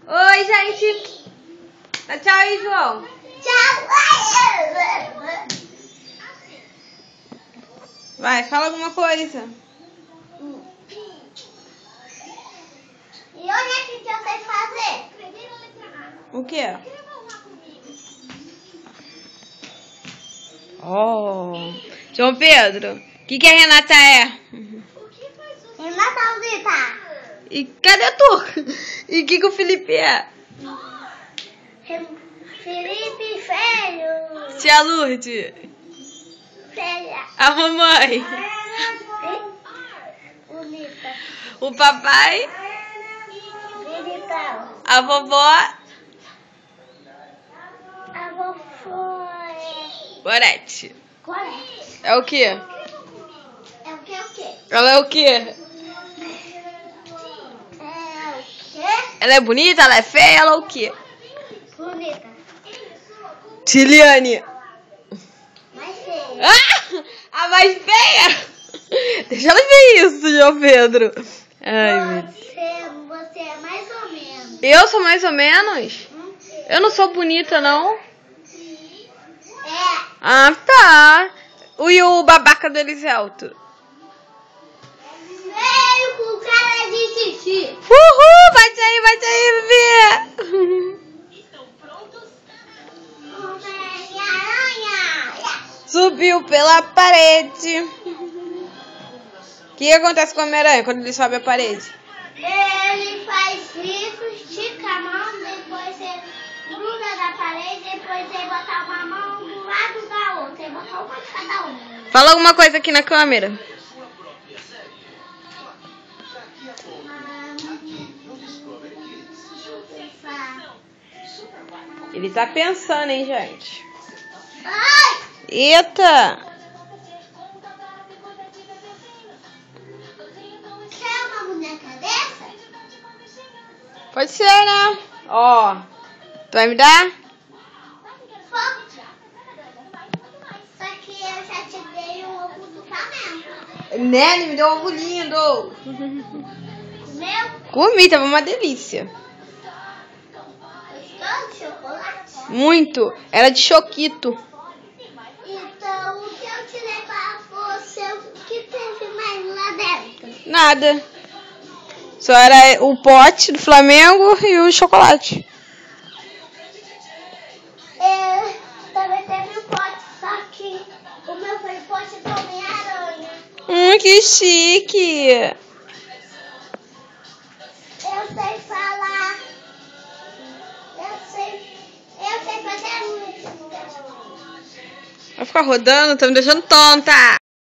Oi, gente. Dá tchau aí, João. Tchau. Vai, fala alguma coisa. E onde é que eu sei fazer? O quê? Oh. João Pedro, o que a Renata é? Renata. E cadê tu? E o que o Felipe é? Felipe Feio. Tia Lourdes. Feia. A mamãe. Bonita. O papai. Bonitão. A vovó. A vovó é... Gorete. Corete. É o quê? É o quê? Ela é o quê? É o quê? Ela é bonita? Ela é feia? Ela é o quê? Bonita. Tiliane. Mais feia. Ah! A mais feia? Deixa ela ver isso, João Pedro. Ai, meu Deus. Você é mais ou menos. Eu sou mais ou menos? Eu não sou bonita, não? É. Ah, tá. E o babaca do Eliselto? Veio com cara de xixi. Uhul! Bate aí, bebê! Homem-Aranha. Subiu pela parede. O que acontece com o Homem-Aranha quando ele sobe a parede? Ele faz isso, estica a mão, depois você gruda na parede, depois você bota uma mão do lado da outra. Você bota uma de cada um. Fala alguma coisa aqui na câmera. Ele tá pensando, hein, gente? Ai! Eita! Quer uma boneca dessa? Pode ser, né? Ó. Tu vai me dar? Só que eu já te dei um ovo do Flamengo. Né? Ele me deu um ovo lindo. Meu, Comi, tava uma delícia. gostou de chocolate? Muito. Era de choquito. Então, o que eu te dei pra você, o que teve mais lá dentro? Nada. Só era o pote do Flamengo e o chocolate. Também teve um pote, só que o meu foi pote do Homem-Aranha. Que chique. Eu sei falar. Eu sei fazer música. Vai ficar rodando, tá me deixando tonta.